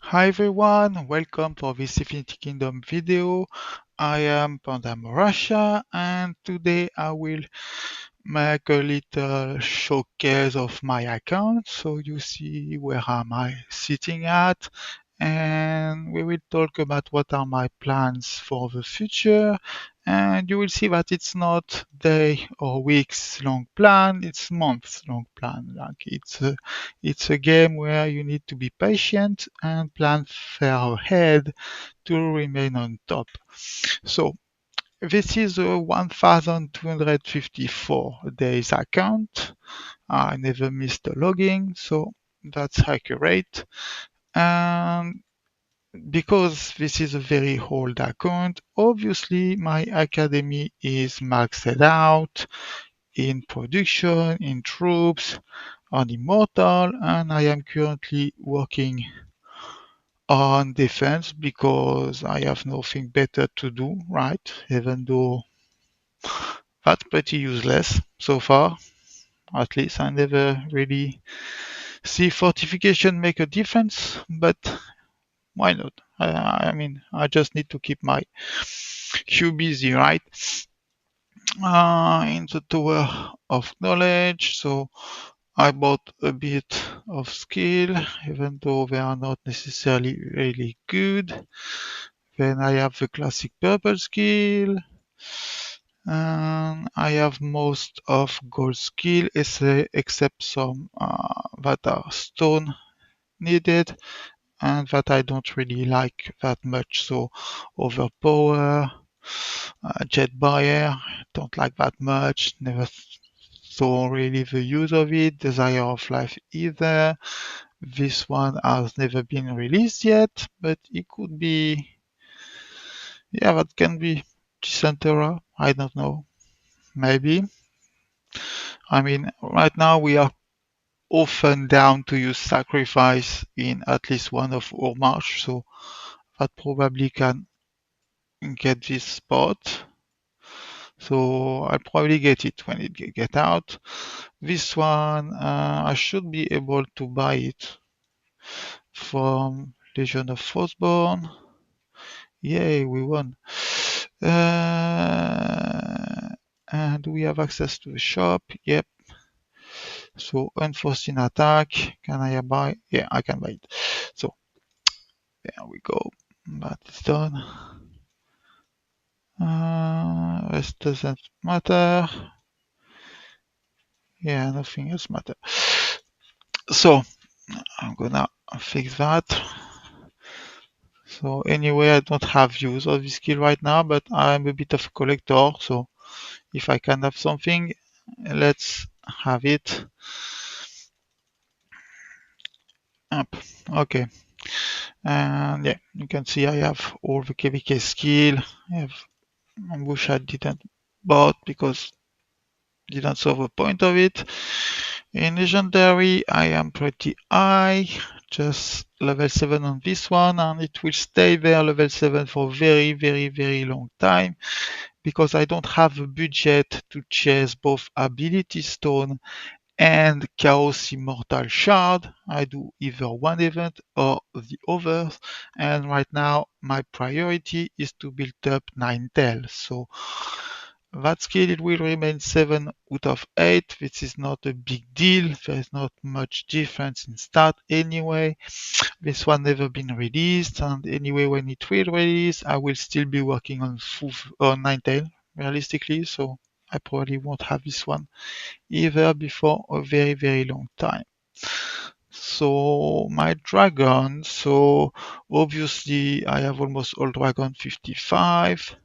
Hi everyone, welcome to this Infinity Kingdom video. I am Panda Russia and today I will make a little showcase of my account so you see where am I sitting at, and we will talk about what are my plans for the future, and you will see that it's not day or weeks long plan, it's months long plan. Like it's a game where you need to be patient and plan far ahead to remain on top. So this is a 1254 days account. I never missed a logging, so that's accurate. And because this is a very old account, obviously my academy is maxed out in production, in troops, on immortal, and I am currently working on defense because I have nothing better to do, right? Even though that's pretty useless so far. At least I never really see fortification make a difference, but why not? I mean, I just need to keep my Q busy, right? In the Tower of Knowledge, so I bought a bit of skill, even though they are not necessarily really good. Then I have the classic purple skill, and I have most of gold skill except some that are stone needed and that I don't really like that much. So overpower, jet barrier, don't like that much. Never saw really the use of it. Desire of life either. This one has never been released yet, but it could be, yeah, that can be Centaura. I don't know. Maybe. I mean, right now we are often down to use sacrifice in at least one of our march, so that probably can get this spot. So I'll probably get it when it get out. This one, I should be able to buy it from Legion of Frostborn. Yay, we won. And we have access to the shop. Yep. So unforeseen attack. Can I buy? Yeah, I can buy it. So there we go. That is done. Rest doesn't matter. Yeah, nothing else matter. So I'm gonna fix that. So anyway, I don't have use of this skill right now, but I'm a bit of a collector, so if I can have something, let's have it. Up. Okay. And yeah, you can see I have all the KVK skill. I have ambush I didn't bought because didn't solve the point of it. In legendary, I am pretty high, just level 7 on this one, and it will stay there level 7 for very long time because I don't have a budget to chase both ability stone and Chaos Immortal Shard. I do either one event or the others, and right now my priority is to build up 9 tails. So that skill it will remain 7 out of 8, which is not a big deal. There is not much difference in stat anyway. This one never been released, and anyway when it will release, I will still be working on 9 tail realistically, so I probably won't have this one either before a very long time. So my dragon, so obviously I have almost all dragon 55.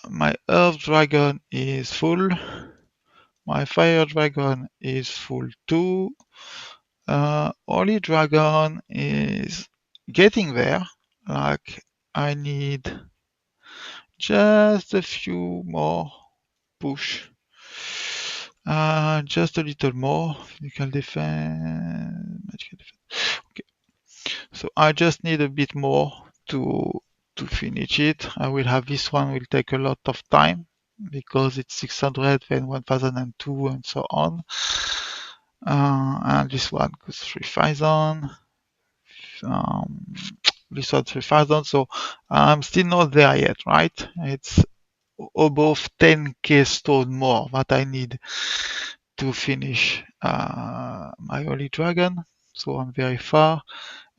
My earth dragon is full. My fire dragon is full too. Holy dragon is getting there. Like I need just a few more push. Just a little more. Magical defense. Okay. So I just need a bit more to finish it. I will have this one will take a lot of time because it's 600 then 1002 and so on. And this one goes 3000. Um, this one 3000. So I'm still not there yet, right? It's above 10k stone more that I need to finish my Holy Dragon. So I'm very far.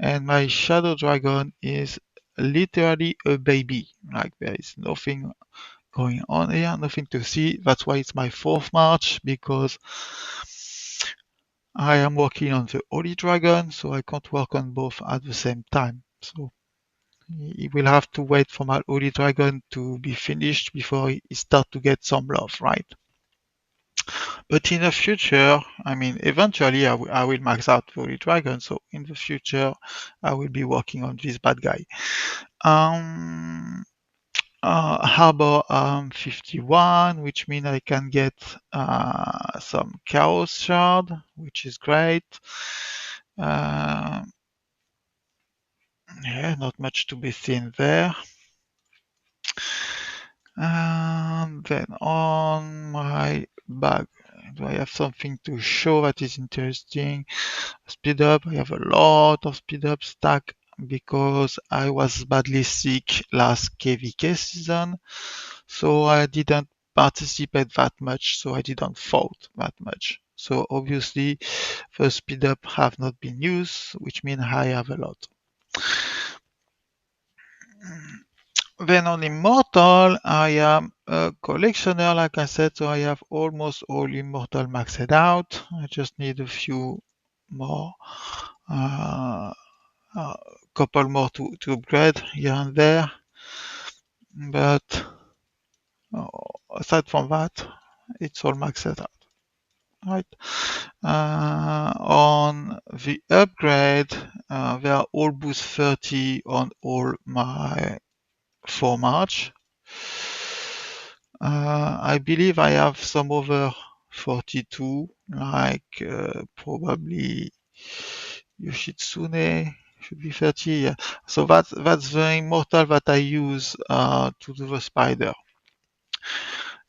And my Shadow Dragon is literally a baby. Like there is nothing going on here, nothing to see. That's why it's my fourth march, because I am working on the Holy Dragon, so I can't work on both at the same time. So he will have to wait for my Holy Dragon to be finished before he start to get some love, right? But in the future, I mean, eventually I will max out the Holy Dragon, so in the future I will be working on this bad guy. Um, how about 51, which means I can get some Chaos Shard, which is great. Yeah, not much to be seen there. And then on my bag, do I have something to show that is interesting? Speed up, I have a lot of speed up stack because I was badly sick last KVK season, so I didn't participate that much, so I didn't fight that much. So obviously the speed up have not been used, which means I have a lot. Then on Immortal, I am a collectioner, like I said, so I have almost all Immortal maxed out. I just need a few more, couple more to upgrade here and there. But aside from that, it's all maxed out. Right. On the upgrade, they are all boost 30 on all my 4 March. I believe I have some over 42, like probably Yoshitsune should be 30. Yeah. So that's the immortal that I use to do the spider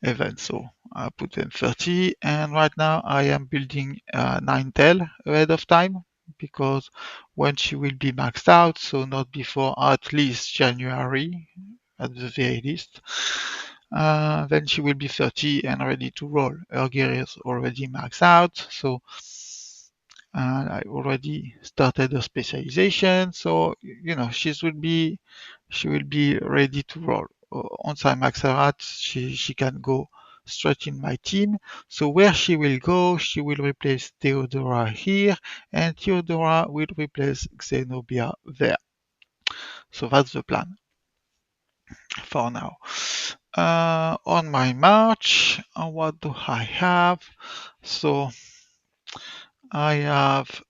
event. So I put in 30, and right now I am building Ninetale ahead of time because when she will be maxed out, so not before at least January at the very least. Then she will be 30 and ready to roll. Her gear is already maxed out, so I already started her specialization. So she will be ready to roll. Once I max her out, she can go straight in my team. So where she will go, she will replace Theodora here, and Theodora will replace Xenobia there. So that's the plan for now. On my march, what do I have? So I have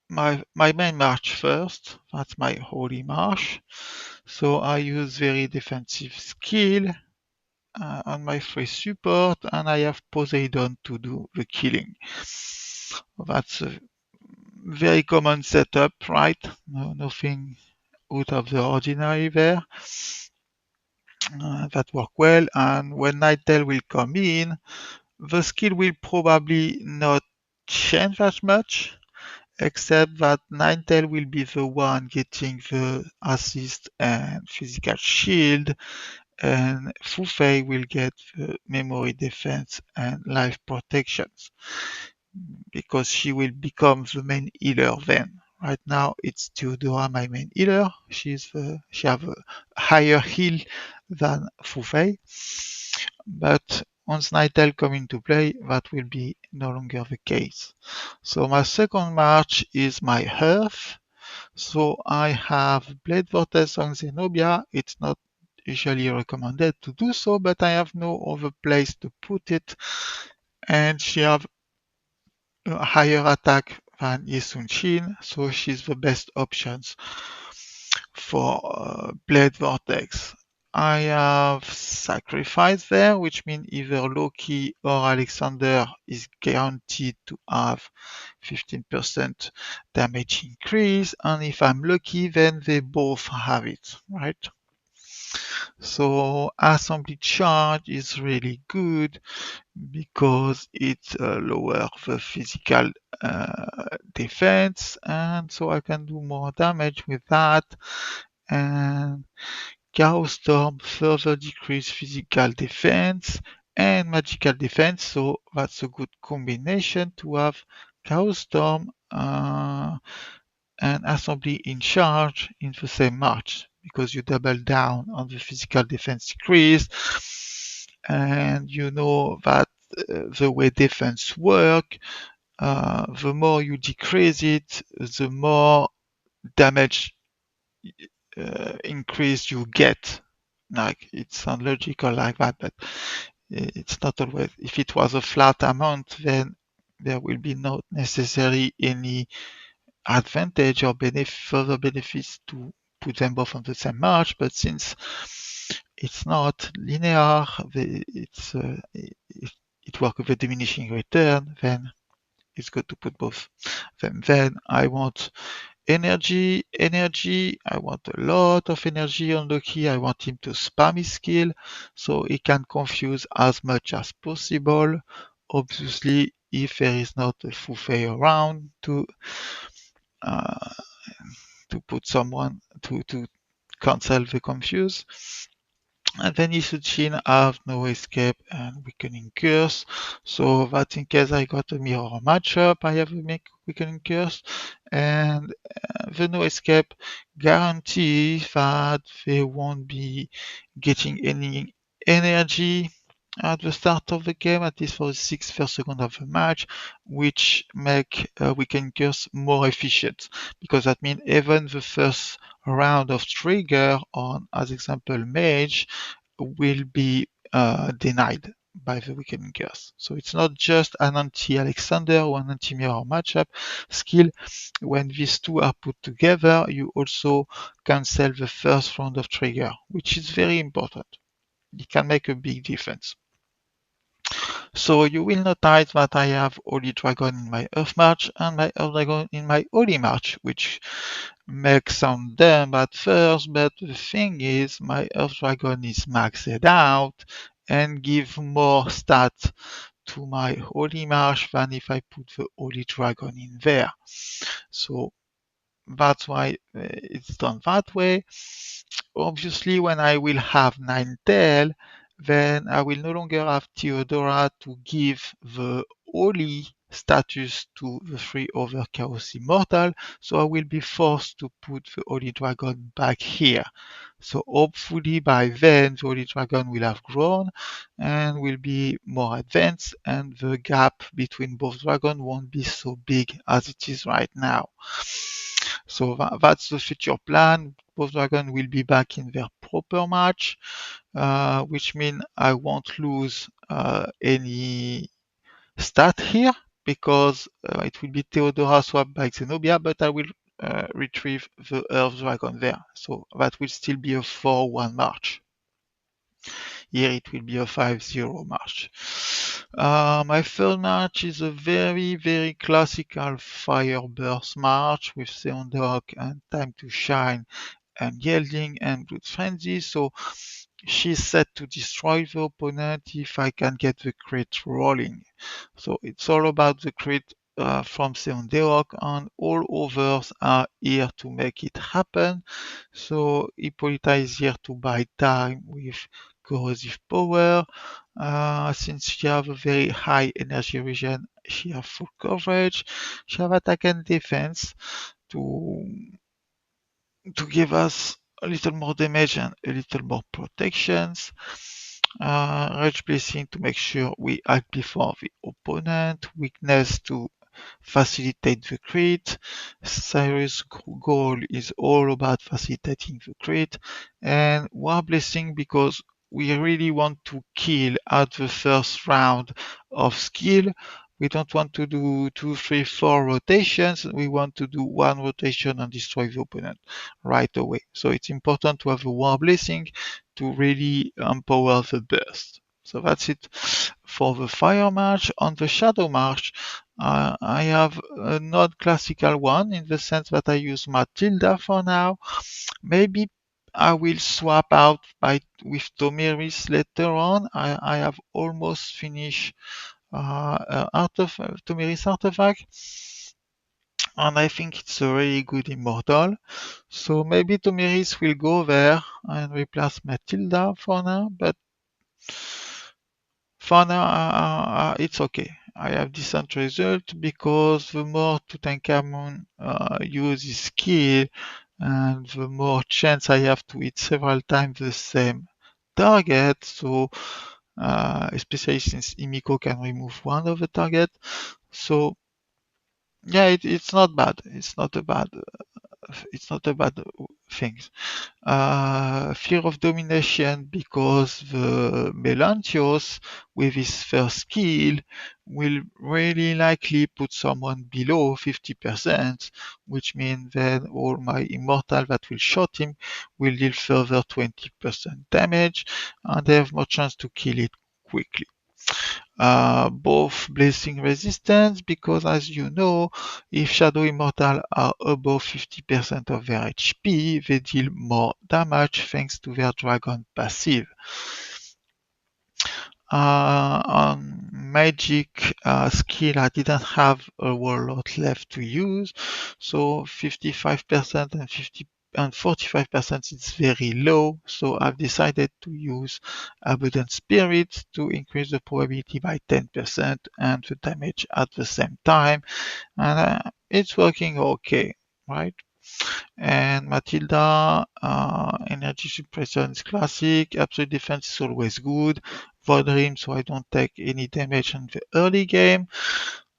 my main march first. That's my holy march. So I use very defensive skill on my free support, and I have Poseidon to do the killing. That's a very common setup, right? Nothing out of the ordinary there. That work well, and when Nighttail will come in, the skill will probably not change that much, except that Ninetale will be the one getting the assist and physical shield, and Fufei will get the memory defense and life protections because she will become the main healer then. Right now it's Theodora, my main healer. She have a higher heal than Fufei. But once Nightel come into play, that will be no longer the case. So my second march is my Earth. So I have Blade Vortex on Zenobia. It's not usually recommended to do so, but I have no other place to put it. And she have a higher attack than Shin, so she's the best options for Blade Vortex. I have Sacrifice there, which means either Loki or Alexander is guaranteed to have 15% damage increase, and if I'm lucky, then they both have it, right? So assembly charge is really good because it lowers the physical defense, and so I can do more damage with that. And Chaos Storm further decrease physical defense and magical defense, so that's a good combination to have Chaos Storm and Assembly in charge in the same match, because you double down on the physical defense decrease, and you know that the way defense work, the more you decrease it, the more damage increase you get. Like, it sounds logical like that, but it's not always. If it was a flat amount, then there will be not necessarily any advantage or further benefits to put them both on the same march. But since it's not linear, it works with a diminishing return, then it's good to put both of them. Then I want energy. I want a lot of energy on Loki. I want him to spam his skill so he can confuse as much as possible. Obviously, if there is not a Fufei around uh, to put someone to cancel the confuse. And then Isuchin have no escape and weakening curse. So that in case I got a mirror matchup, I have a weakening curse. And the no escape guarantee that they won't be getting any energy at the start of the game, at least for the 6 first second of the match, which make weakening curse more efficient, because that means even the first round of trigger on, as example, mage will be denied by the weakening curse. So it's not just an anti-Alexander or an anti-mirror matchup skill. When these two are put together, you also cancel the first round of trigger, which is very important. It can make a big difference. So you will notice that I have Holy Dragon in my Earth March and my Earth Dragon in my Holy March, which makes some dumb at first, but the thing is my Earth Dragon is maxed out and give more stats to my Holy March than if I put the Holy Dragon in there. So that's why it's done that way. Obviously, when I will have Ninetale, then I will no longer have Theodora to give the holy status to the three other Chaos Immortal, so I will be forced to put the Holy Dragon back here. So hopefully by then the Holy Dragon will have grown and will be more advanced, and the gap between both dragons won't be so big as it is right now. So that's the future plan. Both dragons will be back in their proper match, which means I won't lose any stat here, because it will be Theodora swapped by Zenobia, but I will retrieve the Earth Dragon there. So that will still be a 4-1 march. Here it will be a 5-0 march. My third march is a very, very classical fire burst march with Seondok and Time to Shine and Yielding and Blood Frenzy. So she's set to destroy the opponent if I can get the crit rolling. So it's all about the crit from Seondeok, and all others are here to make it happen. So Hippolyta is here to buy time with corrosive power. Since she have a very high energy regen, she have full coverage. She have attack and defense to give us a little more damage and a little more protections. Rage Blessing to make sure we act before the opponent. Weakness to facilitate the crit. Cyrus' goal is all about facilitating the crit. And War Blessing because we really want to kill at the first round of skill. We don't want to do 2, 3, 4 rotations. We want to do one rotation and destroy the opponent right away. So it's important to have a War Blessing to really empower the burst. So that's it for the Fire March. On the Shadow March, I have a non-classical one in the sense that I use Matilda for now. Maybe I will swap out with Tomeris later on. I have almost finished Tomeris artifact, and I think it's a really good immortal. So maybe Tomeris will go there and replace Matilda for now, but for now it's okay. I have decent result because the more Tutankhamun use his skill, and the more chance I have to hit several times the same target. So especially since Imiko can remove one of the target. So yeah, it's not bad. It's not a bad thing. Fear of domination because the Melantios with his first skill will really likely put someone below 50%, which means that all my immortal that will shot him will deal further 20% damage, and they have more chance to kill it quickly. Both blessing resistance because, as you know, if Shadow Immortal are above 50% of their HP, they deal more damage thanks to their Dragon passive. On magic skill, I didn't have a whole lot left to use, so 55% and 50 and 45% is very low, so I've decided to use Abundant Spirit to increase the probability by 10% and the damage at the same time, and it's working okay, right? And Matilda, energy suppression is classic. Absolute defense is always good. Void Rim, so I don't take any damage in the early game.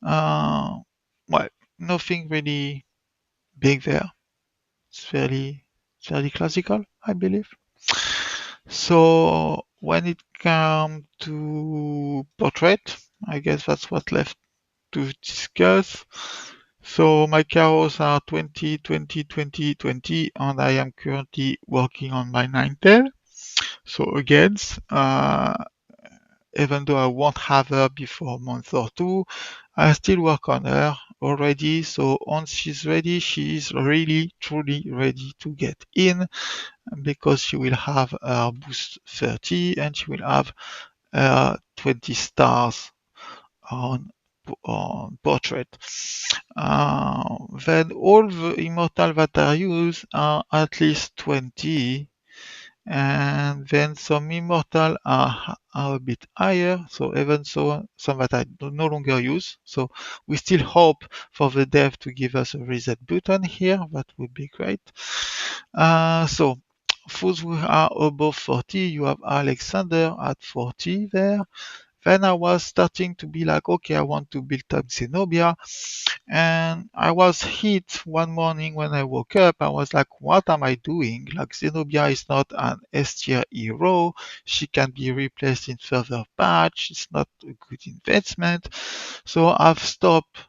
Uh, well, nothing really big there. It's fairly classical, I believe. So when it comes to portrait, I guess that's what's left to discuss. So my carrots are 20, 20, 20, 20, and I am currently working on my 9 tail. So again, even though I won't have her before a month or two, I still work on her already. So once she's ready, she is really, truly ready to get in because she will have her boost 30 and she will have 20 stars on portrait. Then all the immortal that I use are at least 20, and then some immortal are a bit higher, so even so some that I no longer use. So we still hope for the dev to give us a reset button here. That would be great. So those who are above 40, you have Alexander at 40 there. Then I was starting to be like, okay, I want to build up Zenobia. And I was hit one morning when I woke up. I was like, what am I doing? Like, Zenobia is not an S tier hero. She can be replaced in further patch. It's not a good investment. So I've stopped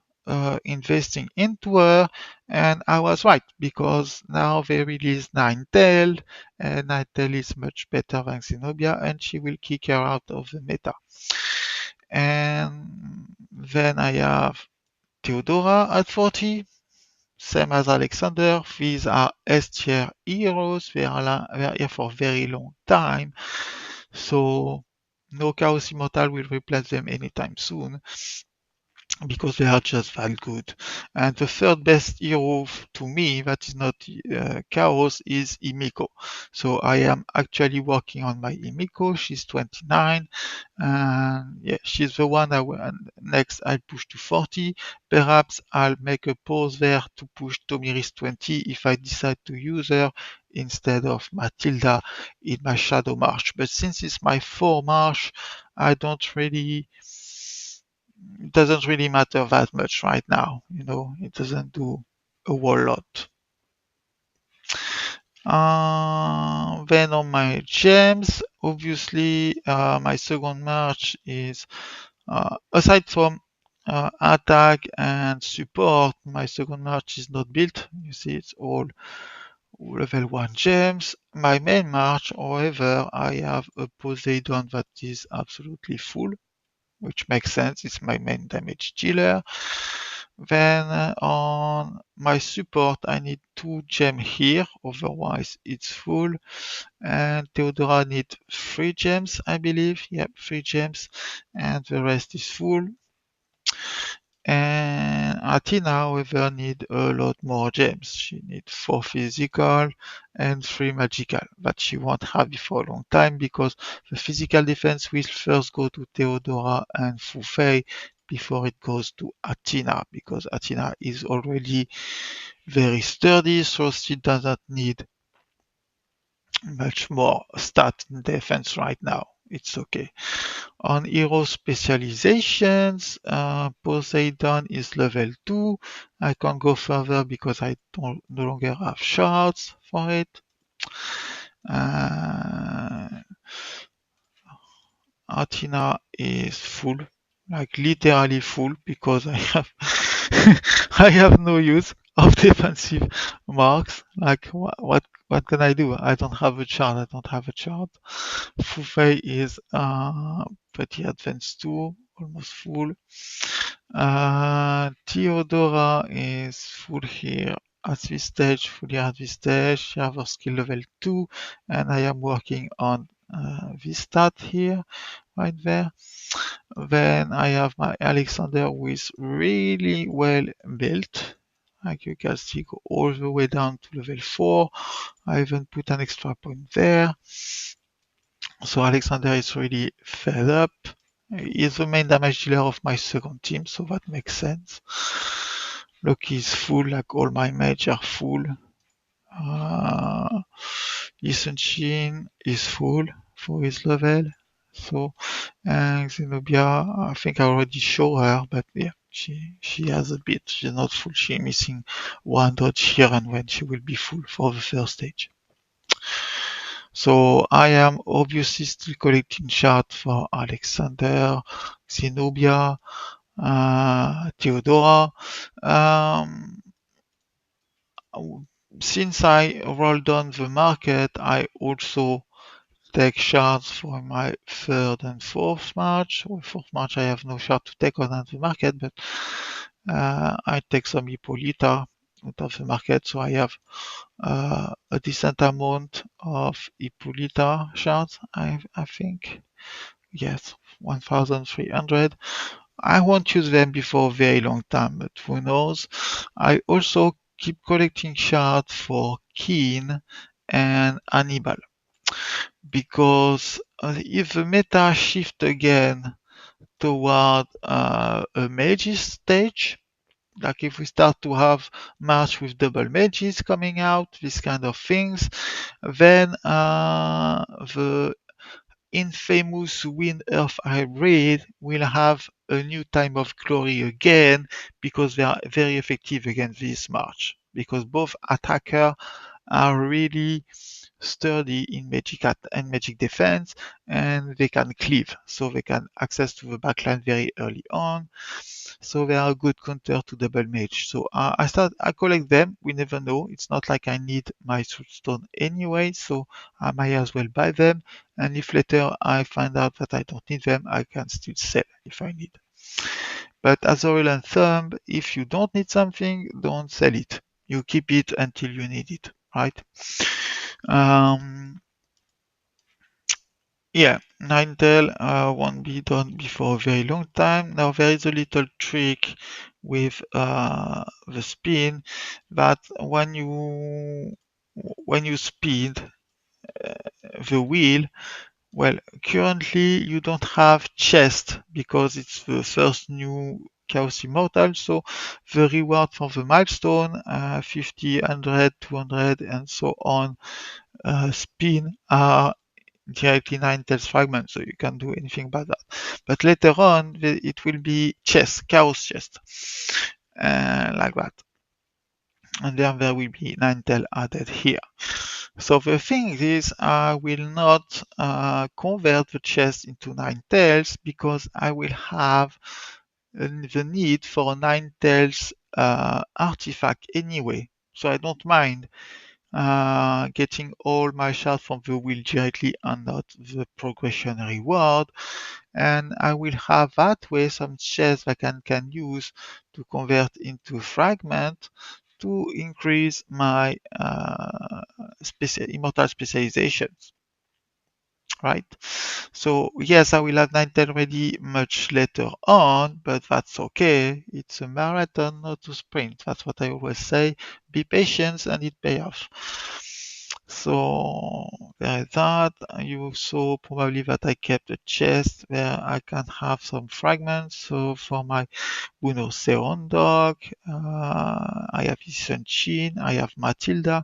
investing into her. And I was right because now they release Ninetale, and Ninetale is much better than Zenobia, and she will kick her out of the meta. And then I have Theodora at 40, same as Alexander. These are S tier heroes. They are here for a very long time. So no Chaos Immortal will replace them anytime soon because they are just that good. And the third best hero to me that is not Chaos is Imiko. So I am actually working on my Imiko. She's 29. And yeah, she's the one next I'll push to 40. Perhaps I'll make a pause there to push Tomiris 20 if I decide to use her instead of Matilda in my Shadow March. But since it's my 4 March, I don't really it doesn't really matter that much right now. It doesn't do a whole lot. Then on my gems, obviously, my second march is, aside from attack and support, my second march is not built. You see, it's all level 1 gems. My main march, however, I have a Poseidon that is absolutely full, which makes sense. It's my main damage dealer. Then on my support, I need 2 gems here, otherwise it's full. And Theodora need 3 gems, I believe. Yep, 3 gems, and the rest is full. And Athena, however, need a lot more gems. She needs 4 physical and 3 magical, but she won't have it for a long time because the physical defense will first go to Theodora and Fufei before it goes to Athena, because Athena is already very sturdy, so she doesn't need much more stat defense right now. It's okay. On hero specializations, Poseidon is level 2. I can't go further because I no longer have shards for it. Athena is full, like literally full, because I have I have no use of defensive marks. Like what can I do? I don't have a chart. I don't have a chart. Fufei is pretty advanced too, almost full. Theodora is full here at this stage, fully at this stage. She has her skill level 2, and I am working on this stat here, right there. Then I have my Alexander who is really well built. Like you can see, go all the way down to level 4. I even put an extra point there. So Alexander is really fed up. He's the main damage dealer of my second team, so that makes sense. Loki is full, like all my mages are full. Isunshin is full for his level. So, and Zenobia, I think I already show her, but yeah, she has a bit. She's not full. She's missing 100 here, and when she will be full for the first stage. So I am obviously still collecting shards for Alexander, Zenobia, Theodora. Since I rolled on the market, I also take shards for my third and fourth match. Or fourth match, I have no shard to take on the market, but I take some Hippolyta out of the market, so I have a decent amount of Hippolyta shards, I think. Yes, 1,300. I won't use them before a very long time, but who knows. I also keep collecting shards for Keen and Hannibal, because if the meta shift again toward a mages stage, like if we start to have match with double mages coming out, these kind of things, then the infamous Wind Earth hybrid will have a new time of glory again, because they are very effective against this March. Because both attackers are really sturdy in magic and magic defense, and they can cleave, so they can access to the backline very early on. So they are a good counter to double mage. So I collect them. We never know. It's not like I need my stone anyway, so I might as well buy them. And if later I find out that I don't need them, I can still sell if I need. But as a rule and thumb, if you don't need something, don't sell it. You keep it until you need it, right? Yeah, Ninetale won't be done before a very long time. Now there is a little trick with the spin, that when you spin the wheel, well, currently you don't have chest because it's the first new Chaos Immortal, so the reward for the milestone, 50, 100, 200, and so on, spin are directly Ninetales fragment, so you can't do anything about that. But later on, it will be chest, chaos chest, like that. And then there will be Ninetale added here. So the thing is, I will not convert the chest into Ninetales, because I will have the need for a Ninetales artifact anyway. So I don't mind getting all my shards from the wheel directly and not the progression reward. And I will have that way some chests that I can use to convert into fragment to increase my immortal specializations, right? So yes, I will have 910 ready much later on, but that's okay. It's a marathon, not a sprint. That's what I always say. Be patient and it pay off. So there is that. You saw probably that I kept a chest where I can have some fragments. So for my Uno Seon dog, I have Chin, I have Matilda,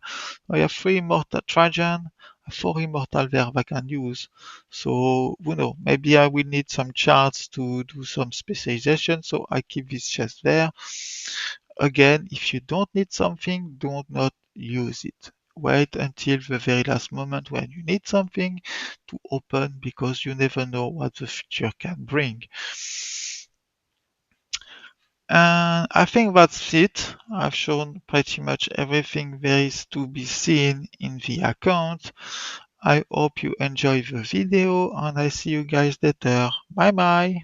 I have 3 immortal Trajan, 4 immortal verb I can use. So, maybe I will need some charts to do some specialization, so I keep this chest there. Again, if you don't need something, do not use it. Wait until the very last moment when you need something to open, because you never know what the future can bring. And I think that's it. I've shown pretty much everything there is to be seen in the account. I hope you enjoy the video and I see you guys later. Bye bye.